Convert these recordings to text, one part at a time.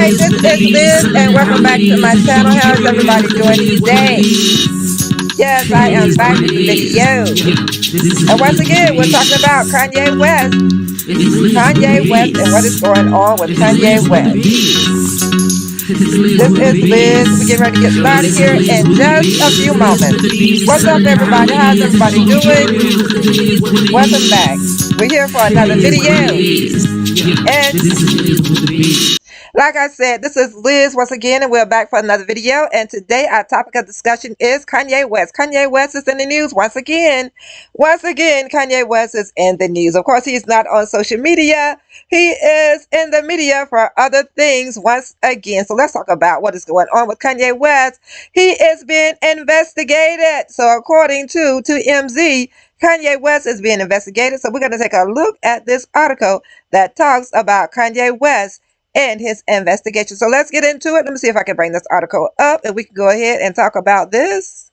Hi, this is Liz, and welcome back to my channel. How is everybody doing today? Yes, I am back with the video. And once again, we're talking about Kanye West. Kanye West and what is going on with Kanye West. This is Liz. We're getting ready to get started here in just a few moments. What's up, everybody? How's everybody doing? Welcome back. We're here for another video. And like I said, this is Liz once again, and we're back for another video. And today our topic of discussion is Kanye West. Kanye West is in the news once again. Once again, Kanye West is in the news. Of course, he's not on social media. He is in the media for other things once again. So let's talk about what is going on with Kanye West. He is being investigated. So according to MZ, Kanye West is being investigated. So we're going to take a look at this article that talks about Kanye West and his investigation. So let's get into it. Let me see if I can bring this article up and we can go ahead and talk about this.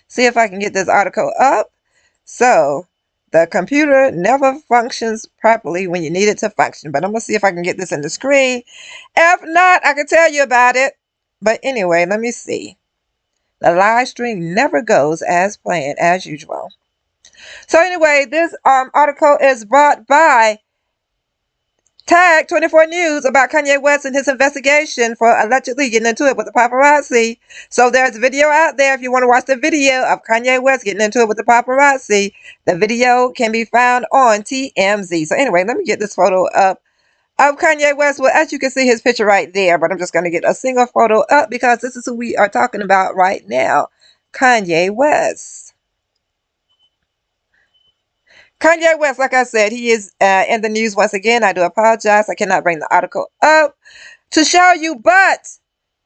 See if I can get this article up. So the computer never functions properly when you need it to function. But I'm going to see if I can get this in the screen. If not, I can tell you about it. But anyway, let me see. The live stream never goes as planned, as usual. So anyway, this article is brought by Tag 24 News about Kanye West and his investigation for allegedly getting into it with the paparazzi. So there's a video out there if you want to watch the video of Kanye West getting into it with the paparazzi. The video can be found on TMZ. So anyway, let me get this photo up of Kanye West. Well, as you can see his picture right there, but I'm just going to get a single photo up because this is who we are talking about right now. Kanye West. Kanye West, like I said, he is in the news once again. I do apologize. I cannot bring the article up to show you, but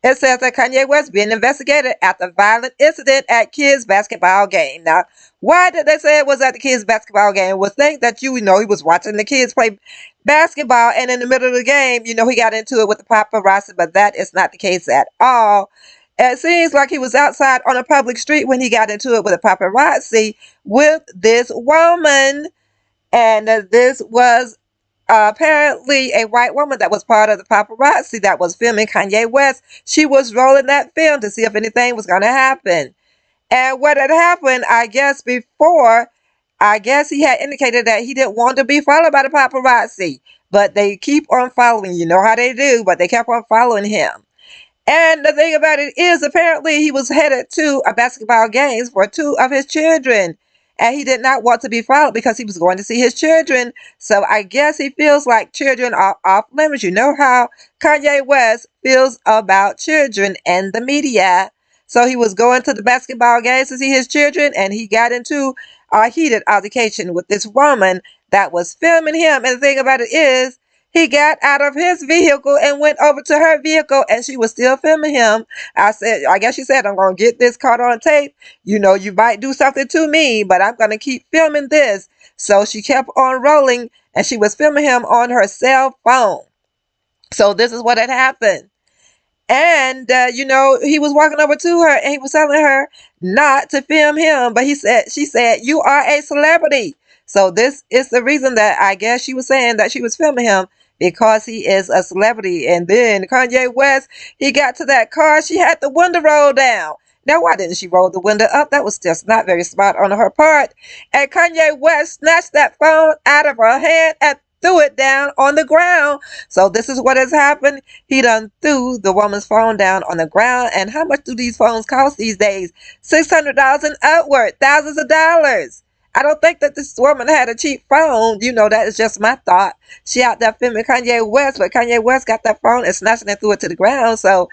it says that Kanye West being investigated after violent incident at kids' basketball game. Now, why did they say it was at the kids' basketball game? Well, think that he was watching the kids play basketball, and in the middle of the game, he got into it with the paparazzi, but that is not the case at all. It seems like he was outside on a public street when he got into it with a paparazzi with this woman. And this was apparently a white woman that was part of the paparazzi that was filming Kanye West. She was rolling that film to see if anything was going to happen. And what had happened, I guess he had indicated that he didn't want to be followed by the paparazzi. But they keep on following. You know how they do, but they kept on following him. And the thing about it is, apparently he was headed to a basketball game for two of his children. And he did not want to be followed because he was going to see his children. So I guess he feels like children are off limits. You know how Kanye West feels about children and the media. So he was going to the basketball games to see his children, and he got into a heated altercation with this woman that was filming him. And the thing about it is, he got out of his vehicle and went over to her vehicle, and she was still filming him. I guess she said, I'm going to get this caught on tape. You might do something to me, but I'm going to keep filming this. So she kept on rolling, and she was filming him on her cell phone. So this is what had happened. And, he was walking over to her, and he was telling her not to film him. But she said, you are a celebrity. So this is the reason that I guess she was saying that she was filming him, because he is a celebrity. And then Kanye West, he got to that car. She had the window rolled down. Now, why didn't she roll the window up? That was just not very smart on her part. And Kanye West snatched that phone out of her hand and threw it down on the ground. So this is what has happened. He done threw the woman's phone down on the ground. And how much do these phones cost these days? $600 and upward, thousands of dollars. I don't think that this woman had a cheap phone. That is just my thought. She out there filming Kanye West, but Kanye West got that phone and snatched it and threw it to the ground. So,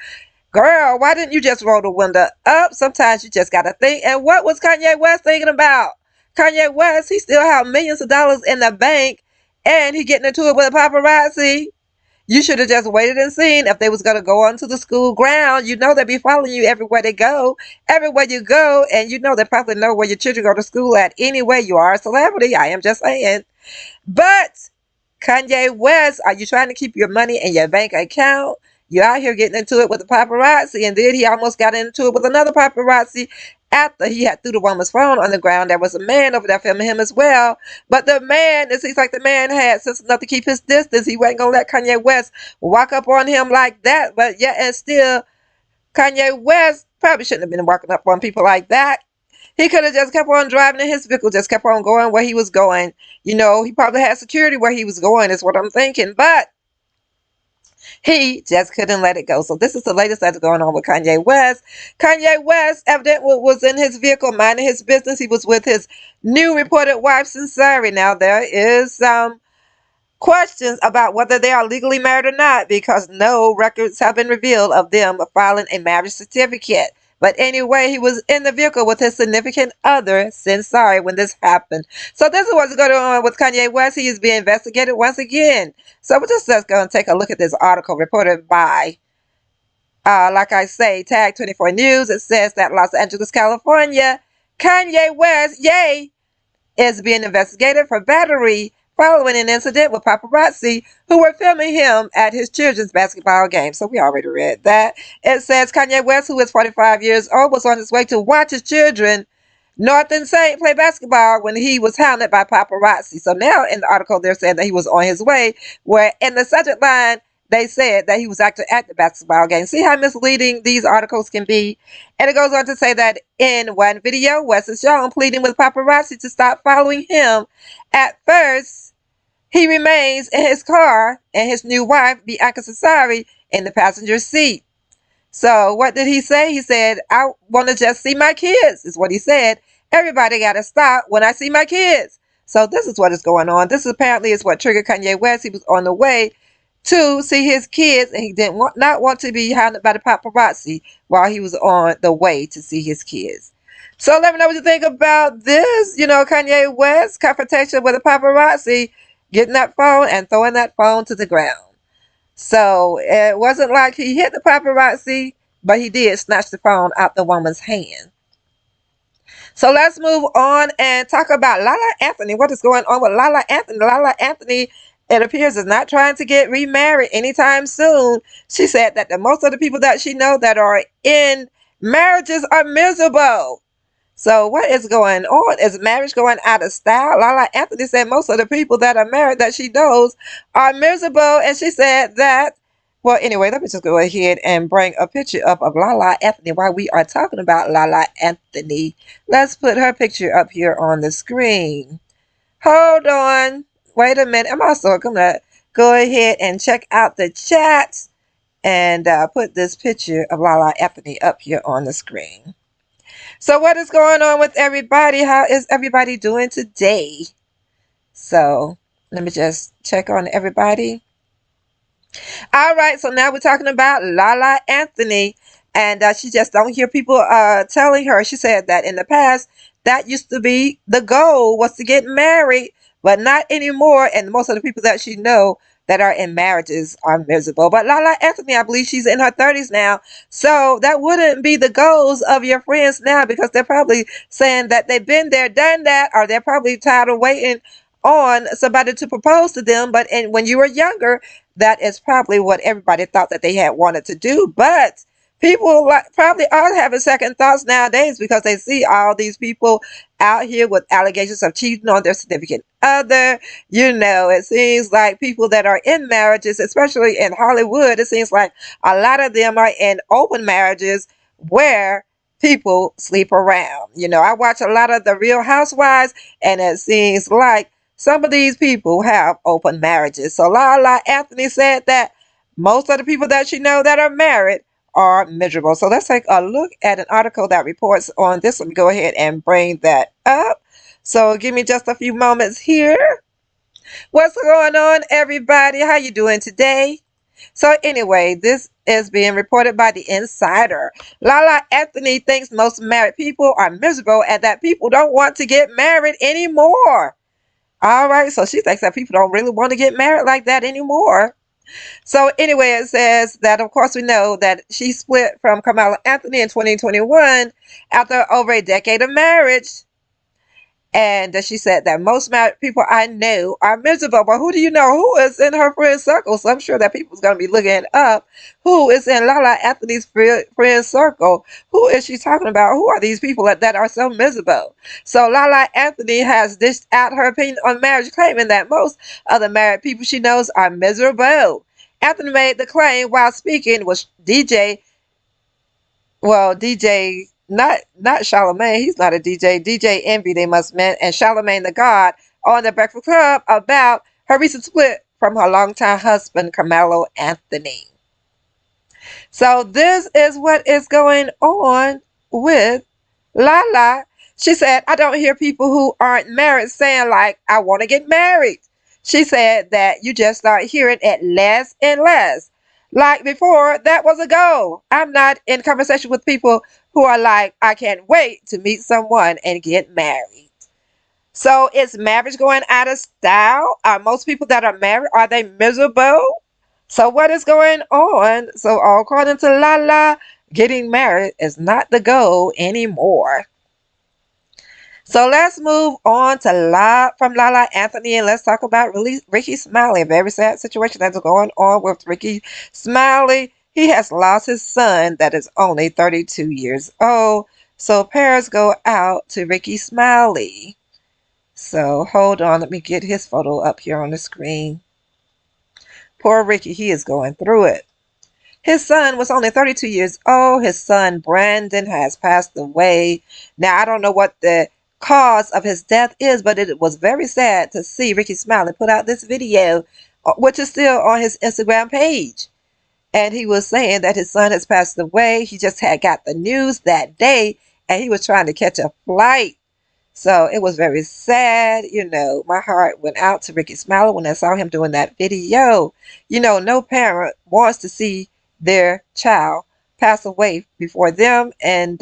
girl, why didn't you just roll the window up? Sometimes you just got to think. And what was Kanye West thinking about? Kanye West, he still had millions of dollars in the bank, and he getting into it with a paparazzi. You should have just waited and seen if they was going to go onto the school ground. They'd be following you everywhere they go. Everywhere you go. And they probably know where your children go to school at anyway. You are a celebrity. I am just saying. But Kanye West, are you trying to keep your money in your bank account? You out here getting into it with the paparazzi, and then he almost got into it with another paparazzi after he had threw the woman's phone on the ground. There was a man over there filming him as well. But the man, it seems like the man had sense enough to keep his distance. He wasn't going to let Kanye West walk up on him like that. But yeah, and still, Kanye West probably shouldn't have been walking up on people like that. He could have just kept on driving in his vehicle, just kept on going where he was going. You know, he probably had security where he was going, is what I'm thinking. But he just couldn't let it go. So this is the latest that's going on with Kanye West. Kanye West evidently was in his vehicle minding his business. He was with his new reported wife, Sincere. Now there is questions about whether they are legally married or not because no records have been revealed of them filing a marriage certificate. But anyway, he was in the vehicle with his significant other, Sincere, when this happened. So this is what's going on with Kanye West. He is being investigated once again. So we're just going to take a look at this article reported by, like I say, Tag 24 News. It says that Los Angeles, California, Kanye West, yay, is being investigated for battery following an incident with paparazzi who were filming him at his children's basketball game. So we already read that. It says Kanye West, who is 45 years old, was on his way to watch his children, North and Saint, play basketball when he was hounded by paparazzi. So now in the article they're saying that he was on his way, where in the subject line they said that he was actually at the basketball game. See how misleading these articles can be? And it goes on to say that in one video, West is shown pleading with paparazzi to stop following him. At first, he remains in his car and his new wife, Bianca Cesari, in the passenger seat. So what did he say? He said, I want to just see my kids, is what he said. Everybody got to stop when I see my kids. So this is what is going on. This apparently is what triggered Kanye West. He was on the way to see his kids, and he didn't not want to be hounded by the paparazzi while he was on the way to see his kids. So let me know what you think about this. You know, Kanye West confrontation with the paparazzi, getting that phone and throwing that phone to the ground. So it wasn't like he hit the paparazzi, but he did snatch the phone out the woman's hand. So let's move on and talk about Lala Anthony. What is going on with Lala Anthony? Lala Anthony, it appears, is not trying to get remarried anytime soon. She said that the most of the people that she knows that are in marriages are miserable. So what is going on? Is marriage going out of style? Lala Anthony said most of the people that are married that she knows are miserable. And she said that, well, anyway, let me just go ahead and bring a picture up of Lala Anthony while we are talking about Lala Anthony. Let's put her picture up here on the screen. Hold on. Wait a minute. I'm also going to go ahead and check out the chat and put this picture of Lala Anthony up here on the screen. So what is going on with everybody? How is everybody doing today? So let me just check on everybody. All right, so now we're talking about Lala Anthony, and she just don't hear people telling her. She said that in the past, that used to be the goal, was to get married, but not anymore. And most of the people that she know that are in marriages are miserable. But Lala Anthony, I believe she's in her 30s now. So that wouldn't be the goals of your friends now, because they're probably saying that they've been there, done that, or they're probably tired of waiting on somebody to propose to them. But when you were younger, that is probably what everybody thought that they had wanted to do. But people probably are having second thoughts nowadays because they see all these people out here with allegations of cheating on their significant other. You know, it seems like people that are in marriages, especially in Hollywood, it seems like a lot of them are in open marriages where people sleep around. You know, I watch a lot of the Real Housewives, and it seems like some of these people have open marriages. So Lala Anthony said that most of the people that she know that are married are miserable. So let's take a look at an article that reports on this. Let me go ahead and bring that up. So give me just a few moments here. What's going on, everybody? How you doing today? So anyway, this is being reported by The Insider. Lala Anthony thinks most married people are miserable and that people don't want to get married anymore. All right, so she thinks that people don't really want to get married like that anymore. So anyway, it says that, of course, we know that she split from Kamala Anthony in 2021 after over a decade of marriage. And she said that most married people I know are miserable. But who do you know who is in her friend circle? So I'm sure that people's going to be looking up who is in Lala Anthony's friend circle. Who is she talking about? Who are these people that are so miserable? So Lala Anthony has dished out her opinion on marriage, claiming that most of the married people she knows are miserable. Anthony made the claim while speaking with DJ, not Charlamagne, he's not a DJ. DJ Envy, they must mean, and Charlamagne the God on the Breakfast Club about her recent split from her longtime husband, Carmelo Anthony. So this is what is going on with Lala. She said, I don't hear people who aren't married saying like, I want to get married. She said that you just start hearing it less and less. Like before, that was a goal. I'm not in conversation with people who are like, I can't wait to meet someone and get married. So is marriage going out of style? Are most people that are married, are they miserable? So what is going on? So according to Lala, getting married is not the goal anymore. So let's move on to from Lala Anthony, and let's talk about Rickey Smiley. A very sad situation that's going on with Rickey Smiley. He has lost his son that is only 32 years old. So prayers go out to Rickey Smiley. So hold on, let me get his photo up here on the screen. Poor Rickey, he is going through it. His son was only 32 years old. His son, Brandon, has passed away. Now, I don't know what the cause of his death is, but it was very sad to see Rickey Smiley put out this video, which is still on his Instagram page. And he was saying that his son has passed away. He just had got the news that day, and he was trying to catch a flight. So it was very sad. My heart went out to Rickey Smiley when I saw him doing that video. No parent wants to see their child pass away before them. And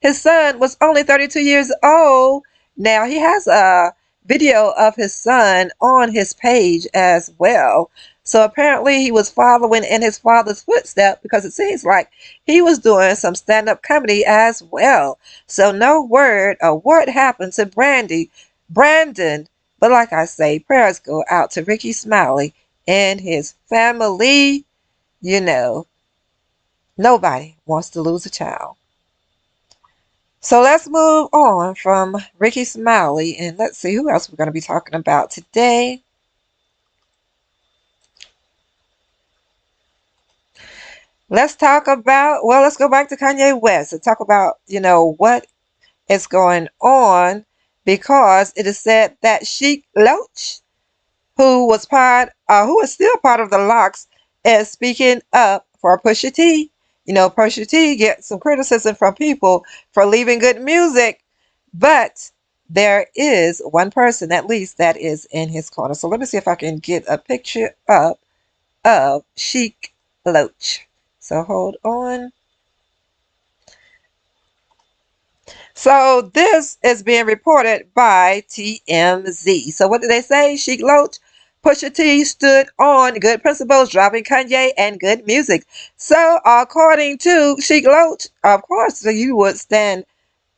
his son was only 32 years old. Now, he has a video of his son on his page as well. So apparently he was following in his father's footsteps, because it seems like he was doing some stand-up comedy as well. So no word of what happened to Brandon. But like I say, prayers go out to Rickey Smiley and his family. Nobody wants to lose a child. So let's move on from Rickey Smiley, and let's see who else we're going to be talking about today. Let's go back to Kanye West and talk about, what is going on, because it is said that Sheik Loach, who is still part of the Locks, is speaking up for Pusha T. Pusha T gets some criticism from people for leaving good music, but there is one person at least that is in his corner. So let me see if I can get a picture up of Sheik Loach. So hold on. So this is being reported by TMZ. So what did they say? Sheik Loach, Pusha T stood on good principles, dropping Kanye and good music. So according to Sheik Loach, of course, you would stand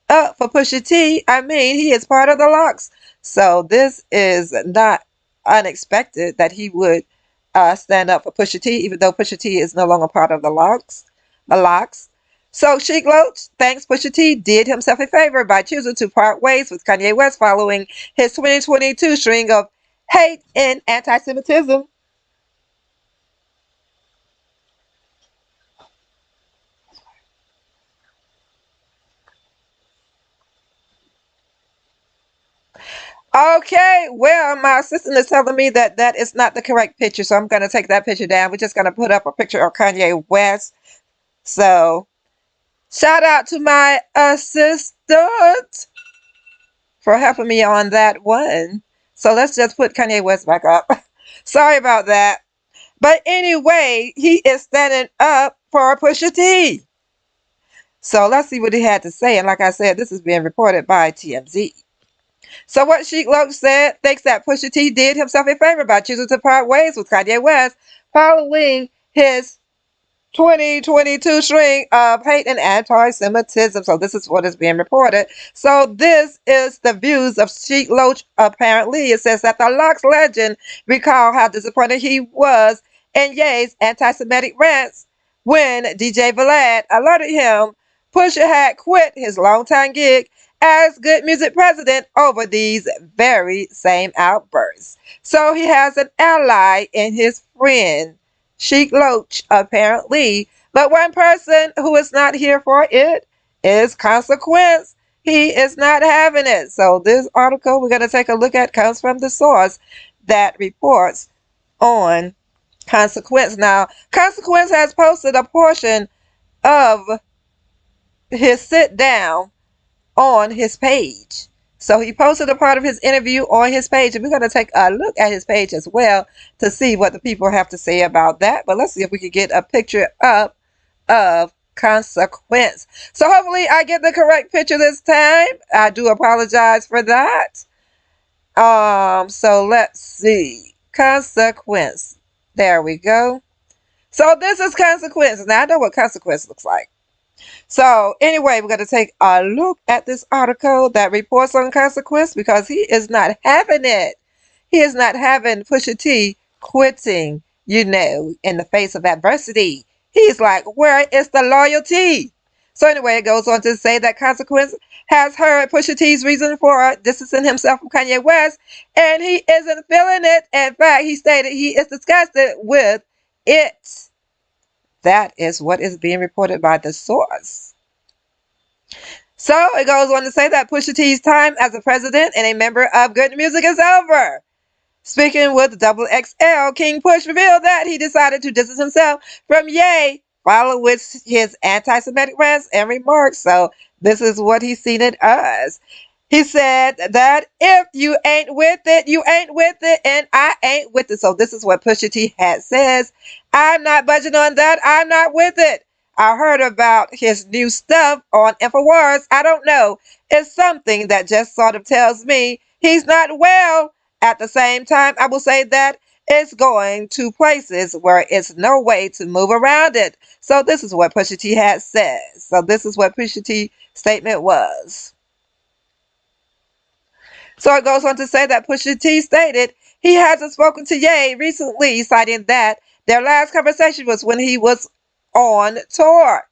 up for Pusha T. I mean, he is part of the Locks. So this is not unexpected that he would stand up for Pusha T, even though Pusha T is no longer part of the Locks. So Sheik Loach thanks Pusha T did himself a favor by choosing to part ways with Kanye West following his 2022 string of hate and anti-Semitism. Okay, well, my assistant is telling me that that is not the correct picture, so I'm going to take that picture down. We're just going to put up a picture of Kanye West. So, shout out to my assistant for helping me on that one. So let's just put Kanye West back up. Sorry about that. But anyway, he is standing up for Pusha T. So let's see what he had to say. And like I said, this is being reported by TMZ. So what Sheik Loach said, thinks that Pusha T did himself a favor by choosing to part ways with Kanye West following his 2022 string of hate and anti-Semitism. So this is what is being reported. So this is the views of Sheik Loach. Apparently, it says that the Lux legend recalled how disappointed he was in Ye's anti-Semitic rants when DJ Vlad alerted him Pusha had quit his longtime gig as Good Music president over these very same outbursts. So he has an ally in his friend Sheik Loach, apparently. But one person who is not here for it is Consequence. He is not having it. So this article we're going to take a look at comes from the source that reports on Consequence. Now, Consequence has posted a portion of his sit down on his page. So he posted a part of his interview on his page, and we're going to take a look at his page as well to see what the people have to say about that. But let's see if we can get a picture up of Consequence. So hopefully I get the correct picture this time. I do apologize for that. So let's see. Consequence. There we go. So this is Consequence. Now I know what Consequence looks like. So anyway, we're going to take a look at this article that reports on Consequence because he is not having it. He is not having Pusha T quitting, in the face of adversity. He's like, where is the loyalty? So anyway, it goes on to say that Consequence has heard Pusha T's reason for distancing himself from Kanye West, and he isn't feeling it. In fact, he stated he is disgusted with it. That is what is being reported by the source. So it goes on to say that Pusha T's time as a president and a member of Good Music is over. Speaking with Double XL, King Push revealed that he decided to distance himself from Ye, following with his anti-Semitic rants and remarks. So this is what he's seen it as. He said that if you ain't with it, you ain't with it, and I ain't with it. So this is what Pusha T had says. I'm not budging on that. I'm not with it. I heard about his new stuff on InfoWars. I don't know. It's something that just sort of tells me he's not well. At the same time, I will say that it's going to places where it's no way to move around it. So this is what Pusha T had said. So this is what Pusha T's statement was. So it goes on to say that Pusha T stated he hasn't spoken to Ye recently, citing that their last conversation was when he was on tour.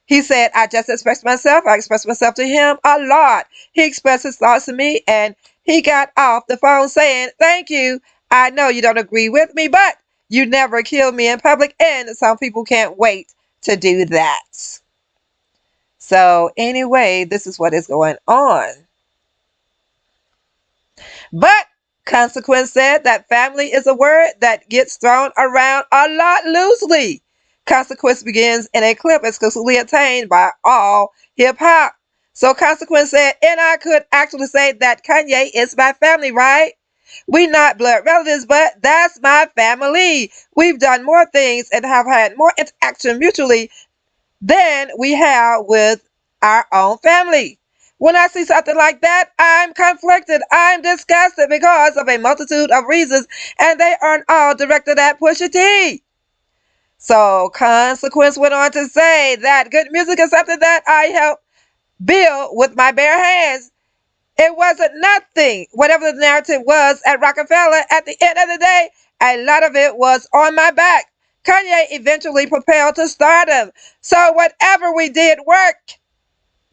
He said, I just expressed myself. I expressed myself to him a lot. He expressed his thoughts to me, and he got off the phone saying, thank you. I know you don't agree with me, but you never killed me in public, and some people can't wait to do that. So anyway, this is what is going on. But Consequence said that family is a word that gets thrown around a lot loosely. Consequence begins in a clip exclusively obtained by all hip hop. So Consequence said, and I could actually say that Kanye is my family, right? We not blood relatives, but that's my family. We've done more things and have had more interaction mutually than we have with our own family. When I see something like that, I'm conflicted. I'm disgusted because of a multitude of reasons, and they aren't all directed at Pusha T. So Consequence went on to say that good music is something that I helped build with my bare hands. It wasn't nothing. Whatever the narrative was at Rockefeller, at the end of the day, a lot of it was on my back. Kanye eventually propelled to stardom. So whatever we did worked.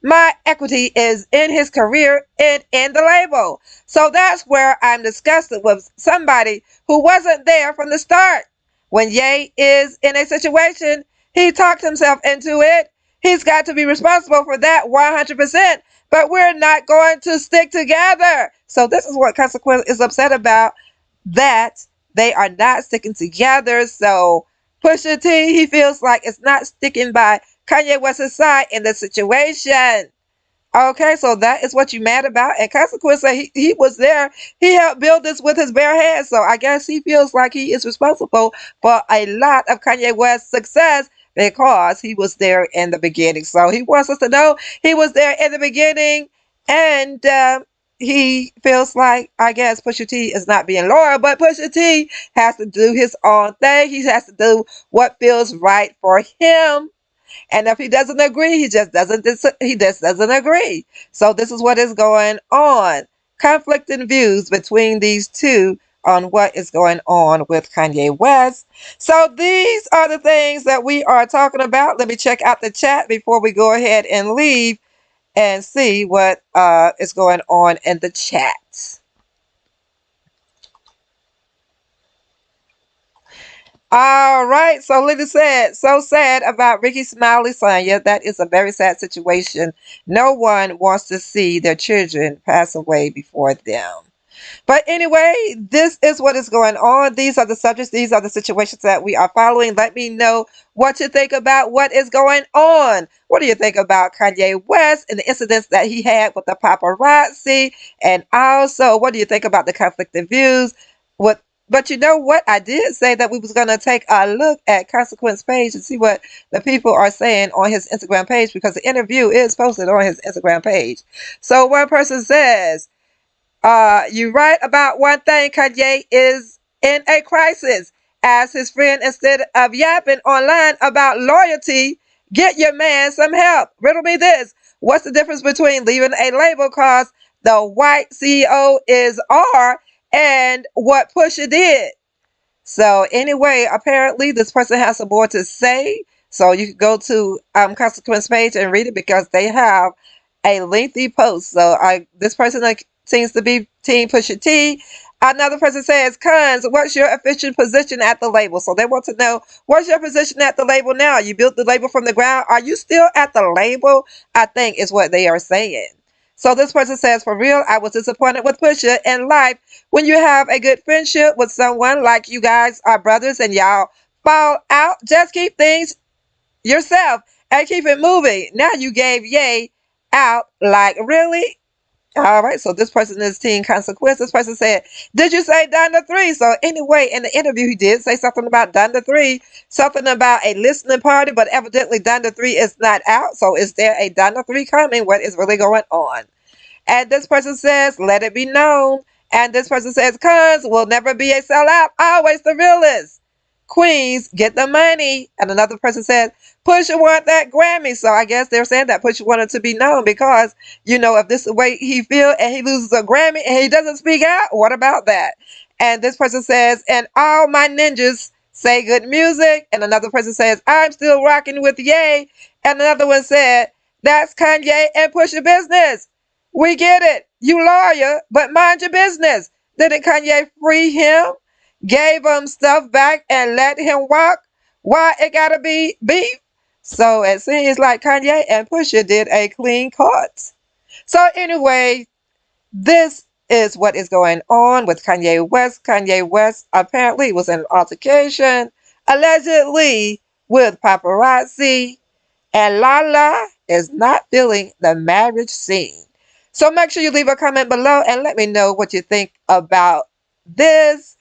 My equity is in his career and in the label. So that's where I'm disgusted with somebody who wasn't there from the start. When Ye is in a situation, he talked himself into it. He's got to be responsible for that 100%. But we're not going to stick together. So this is what Consequence is upset about, that they are not sticking together. So Pusha T, he feels like it's not sticking by Kanye West's side in the situation. Okay, so that is what you mad about. And Consequence said he was there. He helped build this with his bare hands. So I guess he feels like he is responsible for a lot of Kanye West's success because he was there in the beginning. So he wants us to know he was there in the beginning. And he feels like, I guess, Pusha T is not being loyal, but Pusha T has to do his own thing. He has to do what feels right for him. And if he doesn't agree, he just doesn't agree. So this is what is going on. Conflicting views between these two on what is going on with Kanye West. So these are the things that we are talking about. Let me check out the chat before we go ahead and leave and see what is going on in the chat. All right. So Lily said, so sad about Rickey Smiley son. Yeah, that is a very sad situation. No one wants to see their children pass away before them. But anyway, this is what is going on. These are the subjects. These are the situations that we are following. Let me know what you think about what is going on. What do you think about Kanye West and the incidents that he had with the paparazzi? And also, what do you think about the conflicting views? But you know what? I did say that we was going to take a look at Consequence page and see what the people are saying on his Instagram page, because the interview is posted on his Instagram page. So one person says, you right about one thing. Kanye is in a crisis. As his friend, instead of yapping online about loyalty, get your man some help. Riddle me this. What's the difference between leaving a label cause the white CEO is R and what Pusha did? So anyway, apparently this person has some more to say. So you can go to Consequence page and read it, because they have a lengthy post. So this person seems to be Team Pusha T. Another person says, Cons, what's your official position at the label? So they want to know, what's your position at the label now? You built the label from the ground. Are you still at the label? I think is what they are saying. So this person says, for real, I was disappointed with Pusha in life. When you have a good friendship with someone, like you guys are brothers and y'all fall out, just keep things yourself and keep it moving. Now you gave Ye out, like, really? All right, so this person is Team Consequence. This person said, did you say Donda 3? So anyway, in the interview, he did say something about Donda 3, something about a listening party, but evidently Donda 3 is not out. So is there a Donda 3 coming? What is really going on? And this person says, let it be known. And this person says, Cons will never be a sellout, always the realest. Queens, get the money. And another person said, Pusha want that Grammy. So I guess they're saying that Pusha wanted to be known because, if this is the way he feel and he loses a Grammy and he doesn't speak out, what about that? And this person says, and all my ninjas say good music. And another person says, I'm still rocking with Ye. And another one said, that's Kanye and Pusha business. We get it. You lawyer, but mind your business. Didn't Kanye free him? Gave him stuff back and let him walk? Why it gotta be beef? So it seems like Kanye and Pusha did a clean cut. So anyway, this is what is going on with Kanye West. Kanye West apparently was in an altercation, allegedly, with paparazzi. And Lala is not feeling the marriage scene. So make sure you leave a comment below and let me know what you think about this.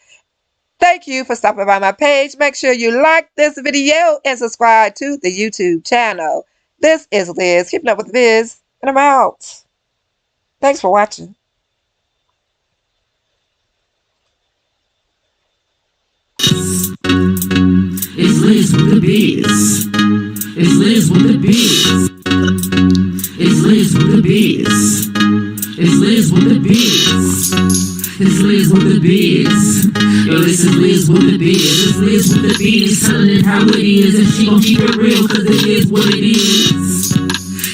Thank you for stopping by my page. Make sure you like this video and subscribe to the YouTube channel. This is Liz, keeping up with Viz, and I'm out. Thanks for watching. It's Liz with the biz. It's Liz with the biz. It's Liz with the biz. It's Liz with the biz. It's Liz with the biz. Yo, this is Liz with the biz. It's Liz with the biz. Telling it how it is. And she gon' keep it real, cause it is what it is.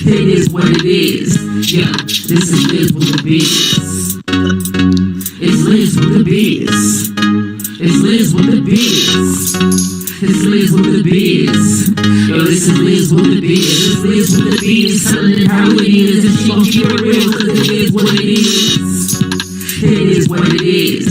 It is what it is. Yeah, this is Liz with the biz. It's Liz with the biz. It's Liz with the biz. It's Liz with the biz. Yo, this is Liz with the biz. It's Liz with the biz. Telling it how it is. And she gon' keep it real, cause it is what it is. It is what it is.